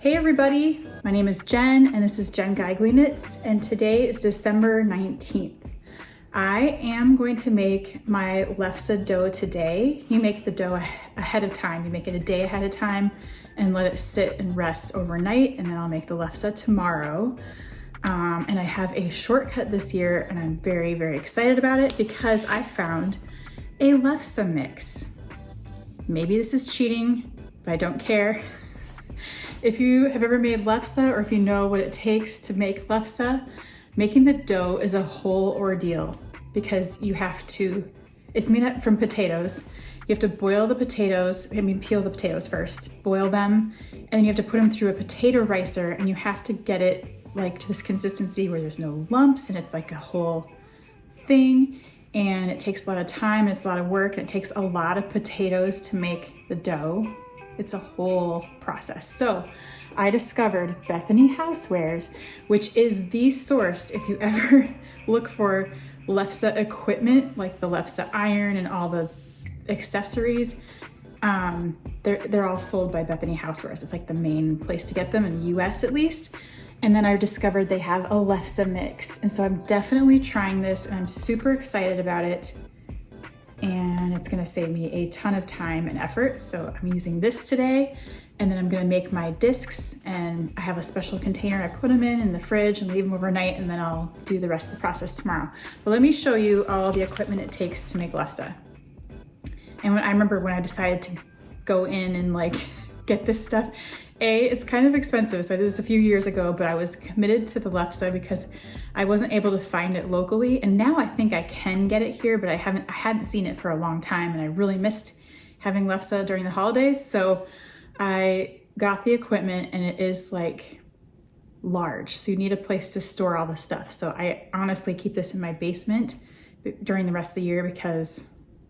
Hey everybody, my name is Jen and this is Jen Geigley Knits, and today is December 19th. I am going to make my lefse dough today. You make the dough ahead of time. You make it a day ahead of time and let it sit and rest overnight, and then I'll make the lefse tomorrow. And I have a shortcut this year and I'm very, very excited about it because I found a lefse mix. Maybe this is cheating, but I don't care. If you have ever made lefse or if you know what it takes to make lefse, making the dough is a whole ordeal because you have to, it's made from potatoes. You have to boil the potatoes, peel the potatoes first, boil them, and then you have to put them through a potato ricer, and you have to get it like to this consistency where there's no lumps and it's like a whole thing. And it takes a lot of time, and it's a lot of work, and it takes a lot of potatoes to make the dough. It's a whole process. So I discovered Bethany Housewares, which is the source if you ever look for lefse equipment, like the lefse iron and all the accessories. They're all sold by Bethany Housewares. It's like the main place to get them in the US at least. And then I discovered they have a lefse mix. And so I'm definitely trying this and I'm super excited about it. And it's gonna save me a ton of time and effort. So I'm using this today, and then I'm gonna make my discs, and I have a special container I put them in the fridge and leave them overnight, and then I'll do the rest of the process tomorrow. But let me show you all the equipment it takes to make lefse. And I remember when I decided to go in and like get this stuff, it's kind of expensive. So I did this a few years ago, but I was committed to the lefse because I wasn't able to find it locally. And now I think I can get it here, but I hadn't seen it for a long time, and I really missed having lefse during the holidays. So I got the equipment, and it is like large. So you need a place to store all the stuff. So I honestly keep this in my basement during the rest of the year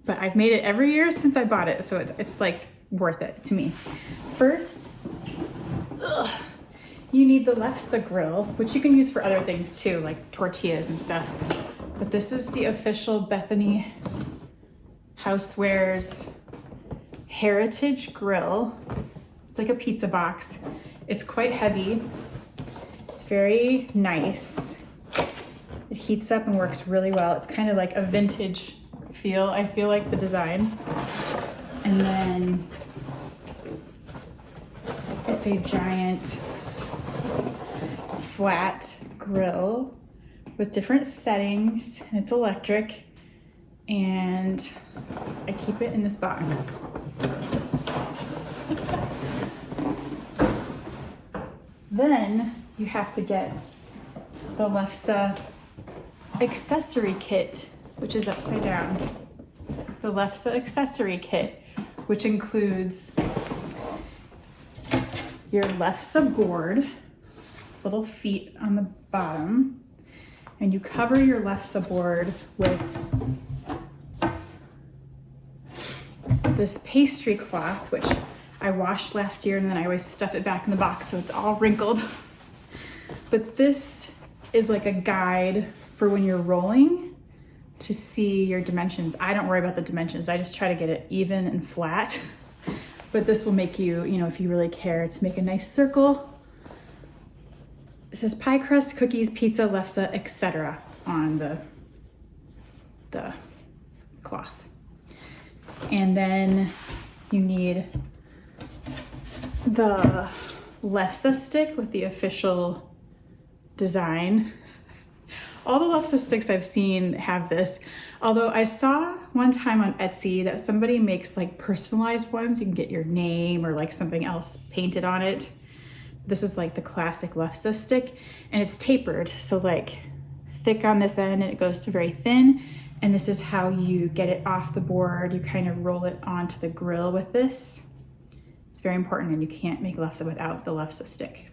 but I've made it every year since I bought it. So it's like worth it to me. First, you need the lefse grill, which you can use for other things too, like tortillas and stuff. But this is the official Bethany Housewares Heritage Grill. It's like a pizza box. It's quite heavy. It's very nice. It heats up and works really well. It's kind of like a vintage feel. I feel like the design. And then it's a giant flat grill with different settings, and it's electric, and I keep it in this box. Then you have to get the lefse accessory kit, which is upside down. The lefse accessory kit, which includes your lefse board, little feet on the bottom, and you cover your lefse board with this pastry cloth, which I washed last year, and then I always stuff it back in the box so it's all wrinkled. But this is like a guide for when you're rolling to see your dimensions. I don't worry about the dimensions. I just try to get it even and flat. But this will make you, if you really care, to make a nice circle. It says pie crust, cookies, pizza, lefse, etc. on the cloth. And then you need the lefse stick with the official design. All the lefse sticks I've seen have this, although I saw one time on Etsy that somebody makes like personalized ones. You can get your name or like something else painted on it. This is like the classic lefse stick, and it's tapered, so like thick on this end and it goes to very thin. And this is how you get it off the board. You kind of roll it onto the grill with this. It's very important, and you can't make lefse without the lefse stick.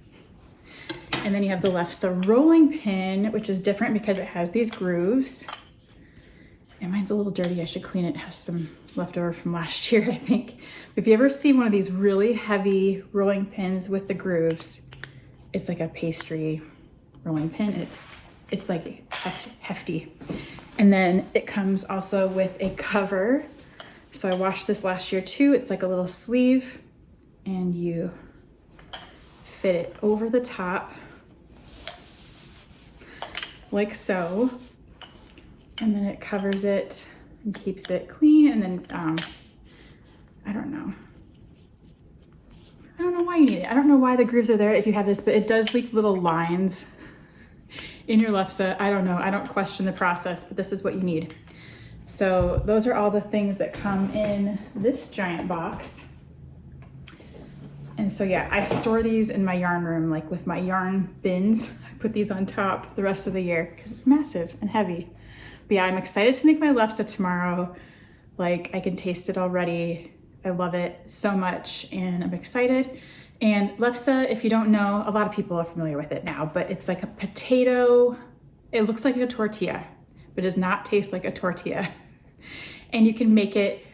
And then you have the lefse rolling pin, which is different because it has these grooves. And mine's a little dirty, I should clean it. It has some leftover from last year, I think. If you ever see one of these really heavy rolling pins with the grooves, it's like a pastry rolling pin. It's like hefty. And then it comes also with a cover. So I washed this last year too. It's like a little sleeve, and you fit it over the top like so. And then it covers it and keeps it clean. And then, I don't know why you need it. I don't know why the grooves are there if you have this, but it does leave little lines in your lefse. I don't know. I don't question the process, but this is what you need. So those are all the things that come in this giant box. And so yeah, I store these in my yarn room, like with my yarn bins. I put these on top the rest of the year because it's massive and heavy. But yeah, I'm excited to make my lefse tomorrow. Like, I can taste it already. I love it so much and I'm excited. And lefse, if you don't know, a lot of people are familiar with it now, but it's like a potato. It looks like a tortilla, but does not taste like a tortilla. And you can make it,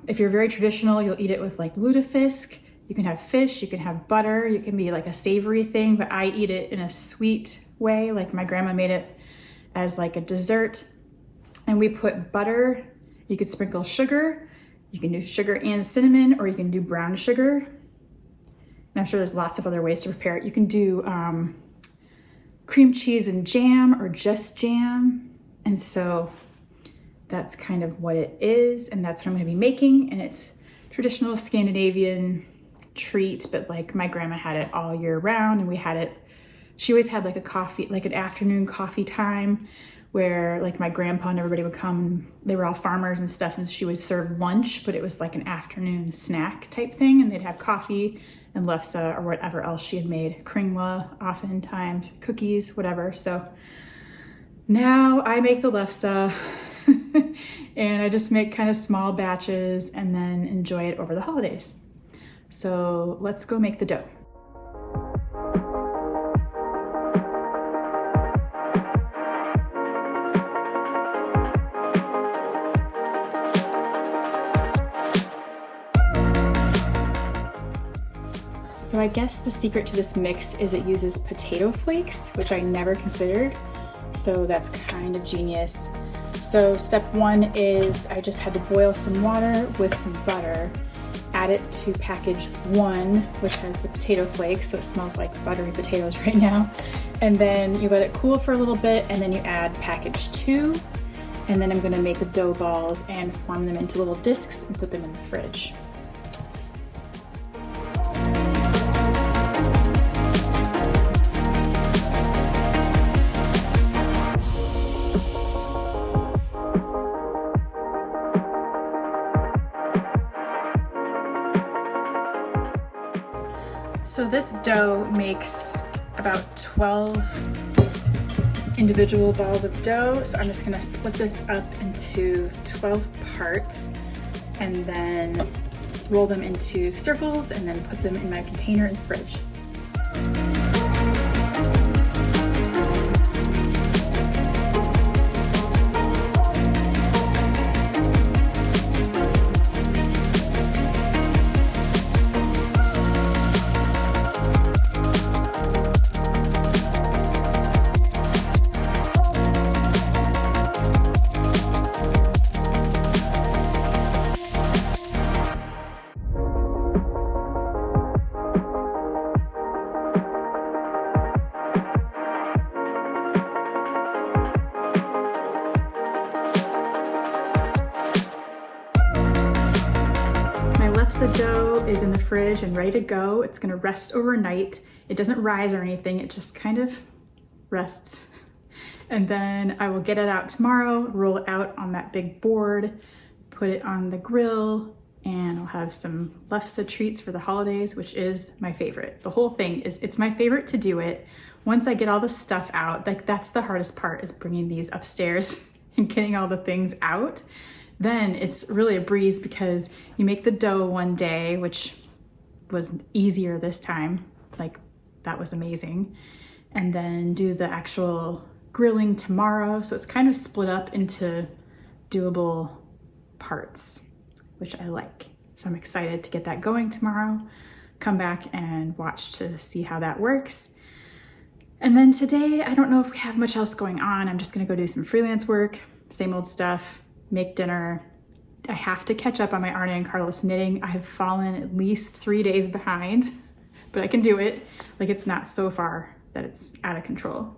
if you're very traditional, you'll eat it with like lutefisk. You can have fish, you can have butter, you can be like a savory thing, but I eat it in a sweet way. Like my grandma made it as like a dessert. And we put butter, you could sprinkle sugar, you can do sugar and cinnamon, or you can do brown sugar. And I'm sure there's lots of other ways to prepare it. You can do cream cheese and jam or just jam. And so that's kind of what it is. And that's what I'm gonna be making. And it's traditional Scandinavian treat, but like my grandma had it all year round, and we had it, she always had like a coffee, like an afternoon coffee time where like my grandpa and everybody would come. They were all farmers and stuff, and she would serve lunch, but it was like an afternoon snack type thing, and they'd have coffee and lefse or whatever else she had made, kringla oftentimes, cookies, whatever. So now I make the lefse and I just make kind of small batches and then enjoy it over the holidays. So let's go make the dough. So I guess the secret to this mix is it uses potato flakes, which I never considered. So that's kind of genius. So step one is I just had to boil some water with some butter, add it to package 1, which has the potato flakes, so it smells like buttery potatoes right now. And then you let it cool for a little bit, and then you add package 2. And then I'm gonna make the dough balls and form them into little discs and put them in the fridge. So this dough makes about 12 individual balls of dough. So I'm just gonna split this up into 12 parts and then roll them into circles and then put them in my container in the fridge. The dough is in the fridge and ready to go. It's gonna rest overnight. It doesn't rise or anything, it just kind of rests. And then I will get it out tomorrow, roll it out on that big board, put it on the grill, and I'll have some lefse treats for the holidays, which is my favorite. The whole thing is, it's my favorite to do it. Once I get all the stuff out, like that's the hardest part, is bringing these upstairs and getting all the things out. Then it's really a breeze because you make the dough one day, which was easier this time. Like that was amazing. And then do the actual grilling tomorrow. So it's kind of split up into doable parts, which I like. So I'm excited to get that going tomorrow. Come back and watch to see how that works. And then today, I don't know if we have much else going on. I'm just gonna go do some freelance work, same old stuff. Make dinner. I have to catch up on my Arne and Carlos knitting. I have fallen at least 3 days behind, but I can do it. Like, it's not so far that it's out of control.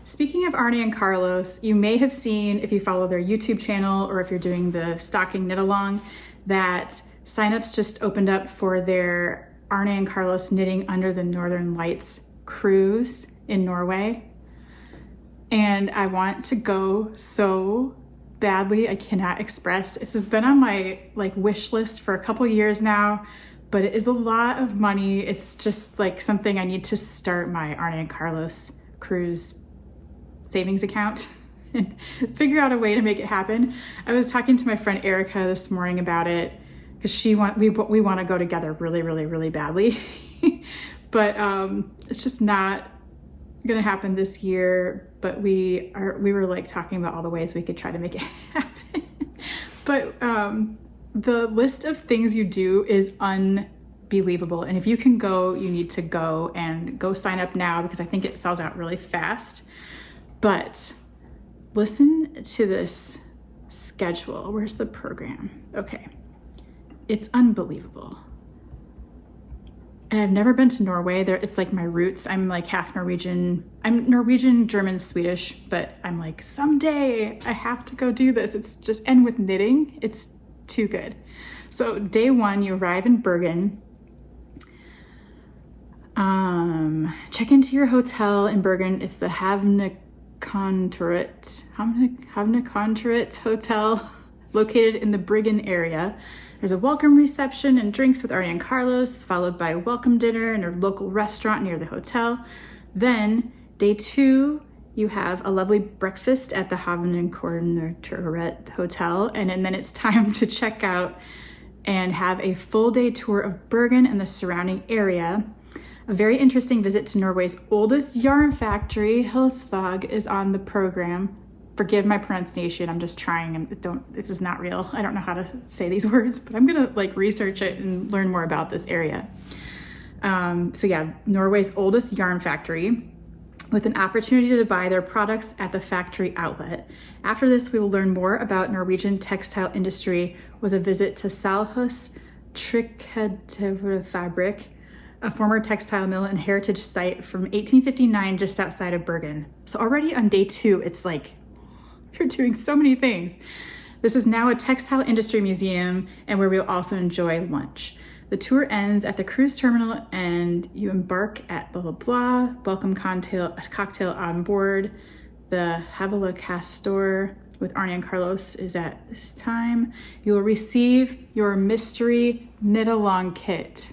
Speaking of Arne and Carlos, you may have seen, if you follow their YouTube channel or if you're doing the stocking knit along, that signups just opened up for their Arne and Carlos Knitting Under the Northern Lights cruise in Norway. And I want to go so badly. I cannot express. This has been on my wish list for a couple years now, but it is a lot of money. It's just like something I need to start my Arne and Carlos cruise savings account and figure out a way to make it happen. I was talking to my friend Erica this morning about it because we want to go together really, really, really badly. But it's just not gonna happen this year. But we were like talking about all the ways we could try to make it happen. But the list of things you do is unbelievable. And if you can go, you need to go and go sign up now, because I think it sells out really fast. But listen to this schedule. Where's the program? Okay. It's unbelievable. And I've never been to Norway. It's like my roots. I'm like half Norwegian. I'm Norwegian, German, Swedish, but I'm like, someday I have to go do this. It's just, and with knitting, it's too good. So day one, you arrive in Bergen. Check into your hotel in Bergen. It's the Havnekontoret Hotel, located in the Bryggen area. There's a welcome reception and drinks with Arne and Carlos, followed by a welcome dinner in a local restaurant near the hotel. Then, day two, you have a lovely breakfast at the Havnekontoret Hotel, and then it's time to check out and have a full day tour of Bergen and the surrounding area. A very interesting visit to Norway's oldest yarn factory, Hillesvåg, is on the program. Forgive my pronunciation, I'm just trying. This is not real. I don't know how to say these words, but I'm gonna research it and learn more about this area. So yeah, Norway's oldest yarn factory, with an opportunity to buy their products at the factory outlet. After this, we will learn more about Norwegian textile industry with a visit to Salhus Trykkefabrikk, a former textile mill and heritage site from 1859 just outside of Bergen. So already on day two, it's like, you're doing so many things. This is now a textile industry museum, and where we'll also enjoy lunch. The tour ends at the cruise terminal and you embark at blah, blah, blah. Welcome cocktail on board. The Havila with Arne and Carlos is at this time. You will receive your mystery knit-along kit.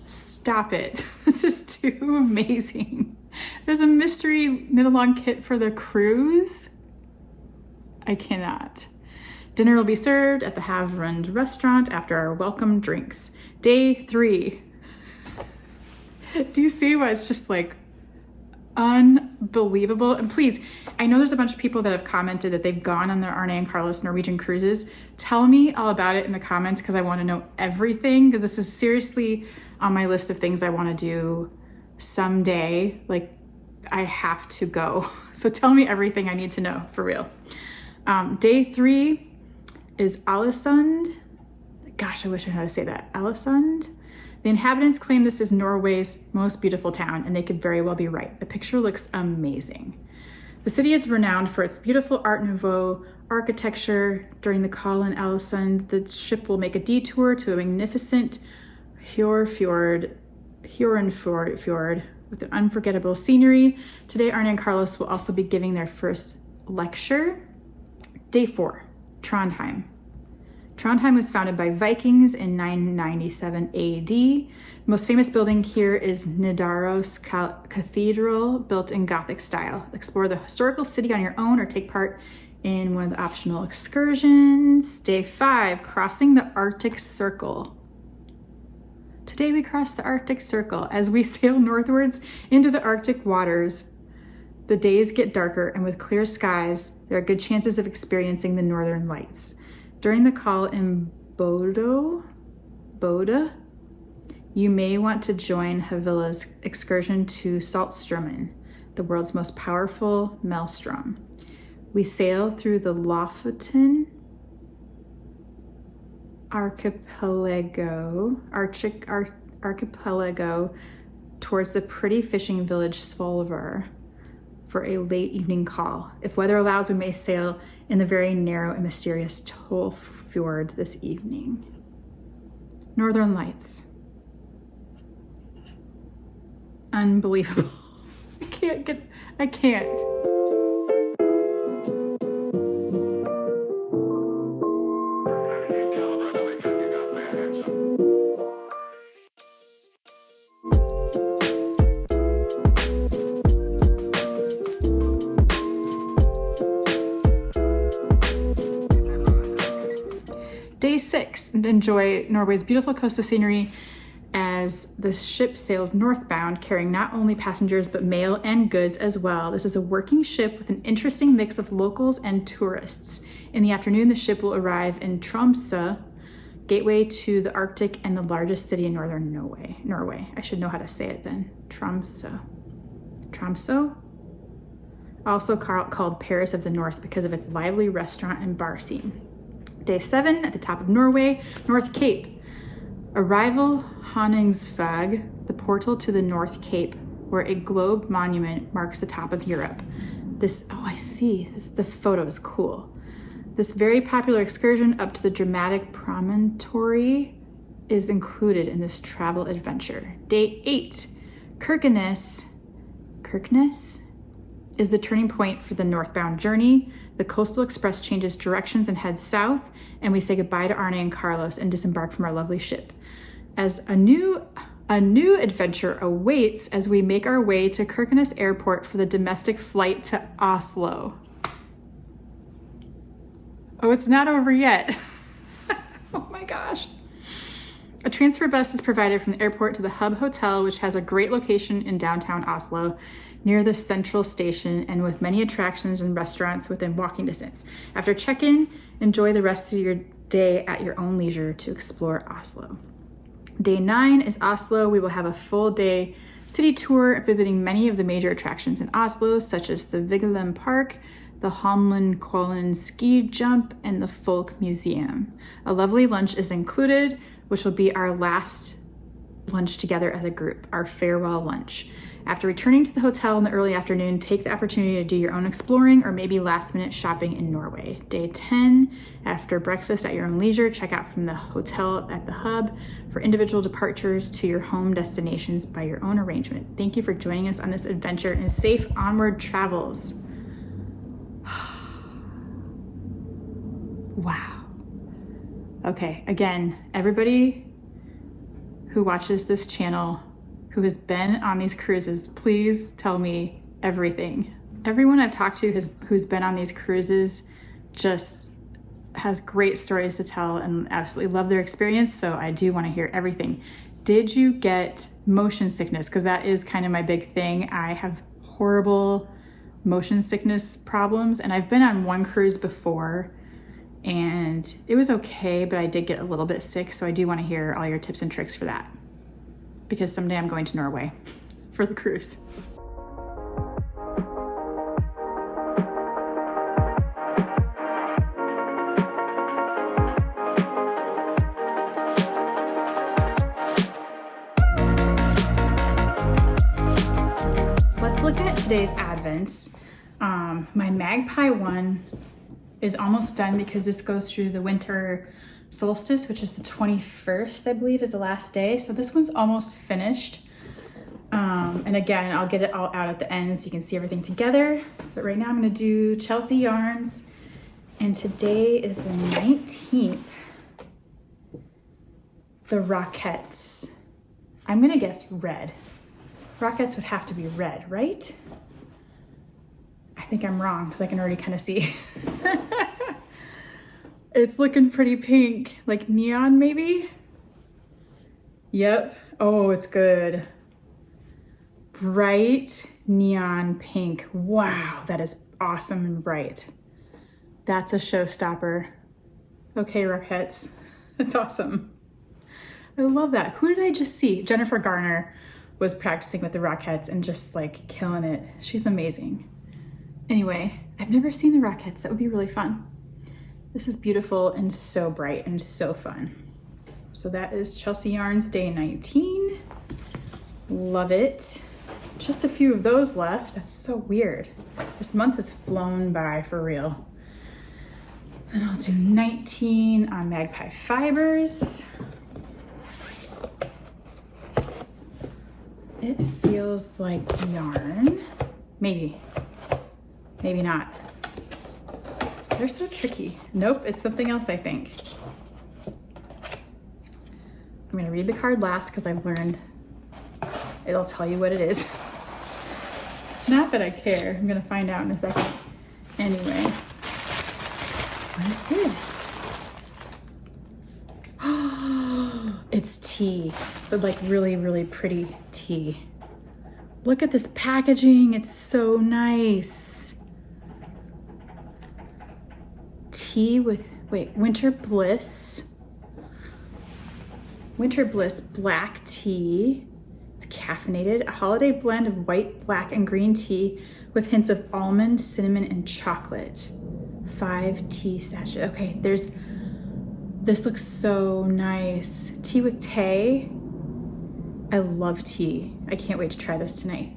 Stop it. This is too amazing. There's a mystery knit-along kit for the cruise? I cannot. Dinner will be served at the Havrund restaurant after our welcome drinks. Day three. Do you see why it's just like unbelievable? And please, I know there's a bunch of people that have commented that they've gone on their Arne and Carlos Norwegian cruises. Tell me all about it in the comments, because I want to know everything, because this is seriously on my list of things I want to do someday. Like, I have to go. So tell me everything I need to know, for real. Day three is Ålesund. Gosh, I wish I knew how to say that. Ålesund. The inhabitants claim this is Norway's most beautiful town, and they could very well be right. The picture looks amazing. The city is renowned for its beautiful Art Nouveau architecture. During the call in Ålesund, the ship will make a detour to a magnificent Hjorfjord with an unforgettable scenery. Today, Arne and Carlos will also be giving their first lecture. Day four, Trondheim. Trondheim was founded by Vikings in 997 AD. The most famous building here is Nidaros Cathedral, built in Gothic style. Explore the historical city on your own or take part in one of the optional excursions. Day five, crossing the Arctic Circle. Today we cross the Arctic Circle as we sail northwards into the Arctic waters. The days get darker, and with clear skies, there are good chances of experiencing the northern lights. During the call in Bodø, you may want to join Havila's excursion to Saltstraumen, the world's most powerful maelstrom. We sail through the Lofoten archipelago, archipelago towards the pretty fishing village Svolvær for a late evening call. If weather allows, we may sail in the very narrow and mysterious Toll Fjord this evening. Northern Lights. Unbelievable. I can't. Day 6, and enjoy Norway's beautiful coastal scenery as the ship sails northbound, carrying not only passengers but mail and goods as well. This is a working ship with an interesting mix of locals and tourists. In the afternoon, the ship will arrive in Tromsø, gateway to the Arctic and the largest city in northern Norway. I should know how to say it then. Tromsø. Tromsø? Also called Paris of the North because of its lively restaurant and bar scene. Day 7, at the top of Norway, North Cape. Arrival Honningsvåg, the portal to the North Cape, where a globe monument marks the top of Europe. I see, the photo is cool. This very popular excursion up to the dramatic promontory is included in this travel adventure. Day 8, Kirkenes is the turning point for the northbound journey. The Coastal Express changes directions and heads south, and we say goodbye to Arne and Carlos and disembark from our lovely ship. As a new adventure awaits as we make our way to Kirkenes Airport for the domestic flight to Oslo. Oh, it's not over yet. Oh my gosh. A transfer bus is provided from the airport to the Hub Hotel, which has a great location in downtown Oslo, near the central station and with many attractions and restaurants within walking distance. After check-in, enjoy the rest of your day at your own leisure to explore Oslo. Day 9 is Oslo. We will have a full day city tour visiting many of the major attractions in Oslo, such as the Vigeland Park, the Holmenkollen ski jump, and the Folk Museum. A lovely lunch is included, which will be our last lunch together as a group, our farewell lunch. After returning to the hotel in the early afternoon, take the opportunity to do your own exploring or maybe last minute shopping in Norway. Day 10, after breakfast at your own leisure, check out from the hotel at the Hub for individual departures to your home destinations by your own arrangement. Thank you for joining us on this adventure and safe onward travels. Wow. Okay, again, everybody who watches this channel who has been on these cruises, please tell me everything. Everyone I've talked to who's been on these cruises just has great stories to tell and absolutely love their experience, so I do want to hear everything. Did you get motion sickness? Because that is kind of my big thing. I have horrible motion sickness problems, and I've been on one cruise before and it was okay, but I did get a little bit sick, so I do want to hear all your tips and tricks for that, because someday I'm going to Norway for the cruise. Let's look at today's Advents. My Magpie one is almost done because this goes through the winter solstice, which is the 21st, I believe, is the last day. So this one's almost finished. And again, I'll get it all out at the end so you can see everything together. But right now I'm gonna do Chelsea yarns. And today is the 19th. The Rockettes. I'm gonna guess red. Rockettes would have to be red, right? I think I'm wrong because I can already kind of see. It's looking pretty pink, like neon maybe? Yep. Oh, it's good. Bright neon pink. Wow, that is awesome and bright. That's a showstopper. Okay, Rockettes. That's awesome. I love that. Who did I just see? Jennifer Garner was practicing with the Rockettes and just like killing it. She's amazing. Anyway, I've never seen the Rockettes. That would be really fun. This is beautiful and so bright and so fun. So that is Chelsea Yarns day 19. Love it. Just a few of those left. That's so weird. This month has flown by for real. And I'll do 19 on Magpie Fibers. It feels like yarn. Maybe. Maybe not. They're so tricky. Nope, it's something else, I think. I'm gonna read the card last because I've learned it'll tell you what it is. Not that I care. I'm gonna find out in a second. Anyway, what is this? It's tea, but like really, really pretty tea. Look at this packaging. It's so nice. Tea with, wait, Winter Bliss. Winter Bliss black tea. It's caffeinated, a holiday blend of white, black, and green tea with hints of almond, cinnamon, and chocolate. 5 tea sachets. Okay, this looks so nice. Tea with Tay. I love tea. I can't wait to try this tonight.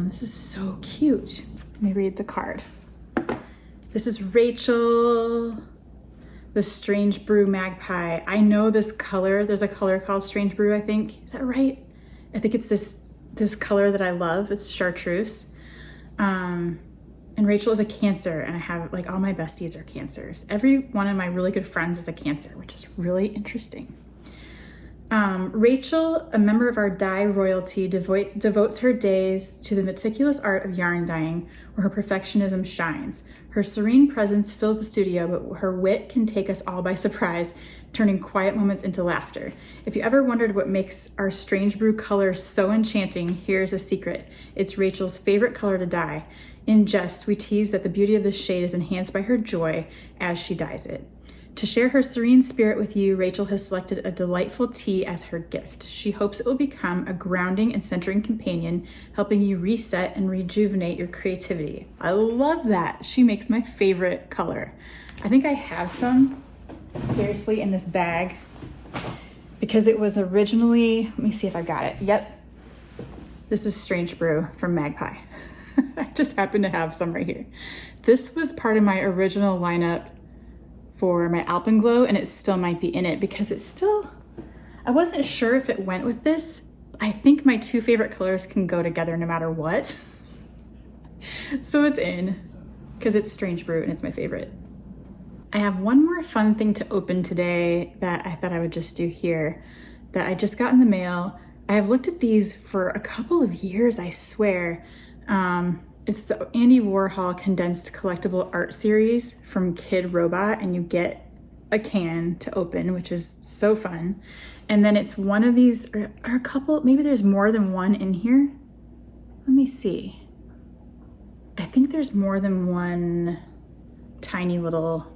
This is so cute. Let me read the card. This is Rachel, the Strange Brew Magpie. I know this color. There's a color called Strange Brew, I think. Is that right? I think it's this color that I love. It's chartreuse. And Rachel is a Cancer, and I have, like, all my besties are Cancers. Every one of my really good friends is a Cancer, which is really interesting. Rachel, a member of our dye royalty, devotes her days to the meticulous art of yarn dyeing, where her perfectionism shines. Her serene presence fills the studio, but her wit can take us all by surprise, turning quiet moments into laughter. If you ever wondered what makes our Strange Brew color so enchanting, here's a secret. It's Rachel's favorite color to dye. In jest, we tease that the beauty of this shade is enhanced by her joy as she dyes it. To share her serene spirit with you, Rachel has selected a delightful tea as her gift. She hopes it will become a grounding and centering companion, helping you reset and rejuvenate your creativity. I love that. She makes my favorite color. I think I have some, seriously, in this bag, because it was originally, let me see if I got it. Yep. This is Strange Brew from Magpie. I just happen to have some right here. This was part of my original lineup for my Alpenglow, and it still might be in it because it's still, I wasn't sure if it went with this. I think my 2 favorite colors can go together no matter what. So it's in because it's Strange Brew and it's my favorite. I have one more fun thing to open today that I thought I would just do here that I just got in the mail. I have looked at these for a couple of years, I swear. It's the Andy Warhol condensed collectible art series from Kid Robot, and you get a can to open, which is so fun. And then it's one of these, or a couple, maybe there's more than one in here. Let me see. I think there's more than one tiny little,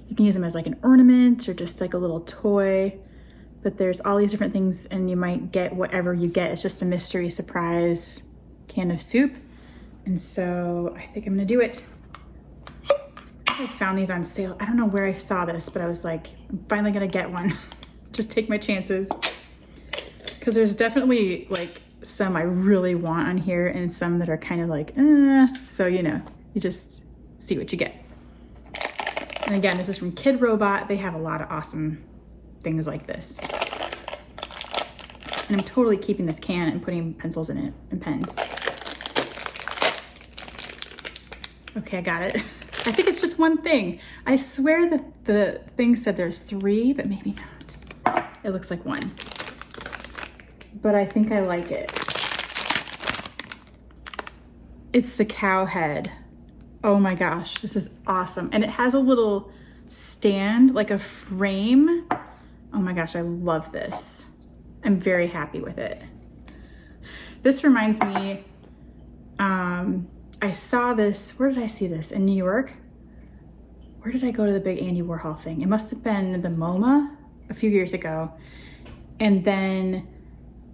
you can use them as like an ornament or just like a little toy, but there's all these different things, and you might get whatever you get. It's just a mystery surprise can of soup. And so I think I'm gonna do it. I found these on sale. I don't know where I saw this, but I was like, I'm finally gonna get one. Just take my chances. Because there's definitely like some I really want on here and some that are kind of like, so you know, you just see what you get. And again, this is from Kid Robot. They have a lot of awesome things like this. And I'm totally keeping this can and putting pencils in it and pens. Okay, I got it. I think it's just one thing. I swear that the thing said there's 3, but maybe not. It looks like 1. But I think I like it. It's the cow head. Oh my gosh, this is awesome. And it has a little stand, like a frame. Oh my gosh, I love this. I'm very happy with it. This reminds me, I saw this, where did I see this? In New York? Where did I go to the big Andy Warhol thing? It must have been the MoMA a few years ago. And then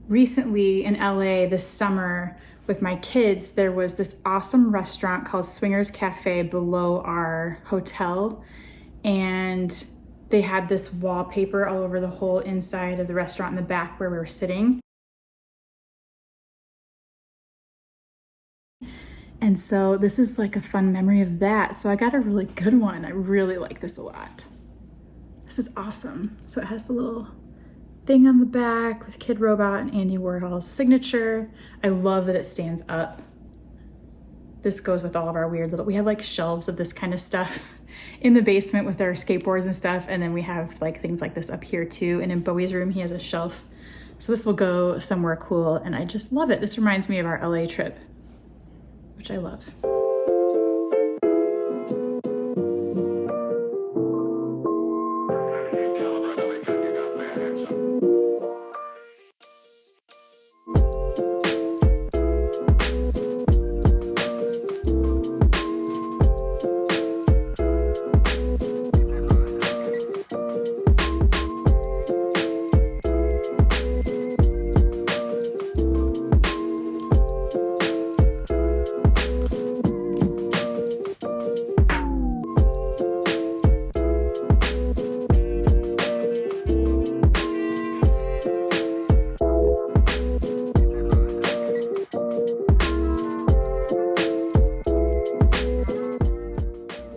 recently in LA this summer with my kids, there was this awesome restaurant called Swingers Cafe below our hotel. And they had this wallpaper all over the whole inside of the restaurant in the back where we were sitting. And so this is like a fun memory of that. So I got a really good one. I really like this a lot. This is awesome. So it has the little thing on the back with Kid Robot and Andy Warhol's signature. I love that it stands up. This goes with all of our weird little, we have like shelves of this kind of stuff in the basement with our skateboards and stuff. And then we have like things like this up here too. And in Bowie's room, he has a shelf. So this will go somewhere cool. And I just love it. This reminds me of our LA trip, which I love.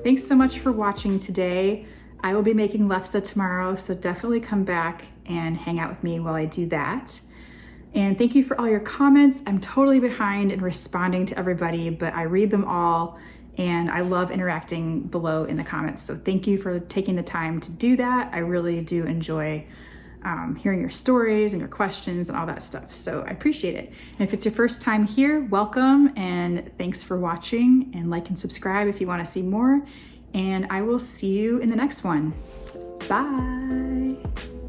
Thanks so much for watching today. I will be making lefse tomorrow, so definitely come back and hang out with me while I do that. And thank you for all your comments. I'm totally behind in responding to everybody, but I read them all and I love interacting below in the comments. So thank you for taking the time to do that. I really do enjoy hearing your stories and your questions and all that stuff. So I appreciate it. And if it's your first time here, welcome and thanks for watching, and like and subscribe if you want to see more. And I will see you in the next one. Bye.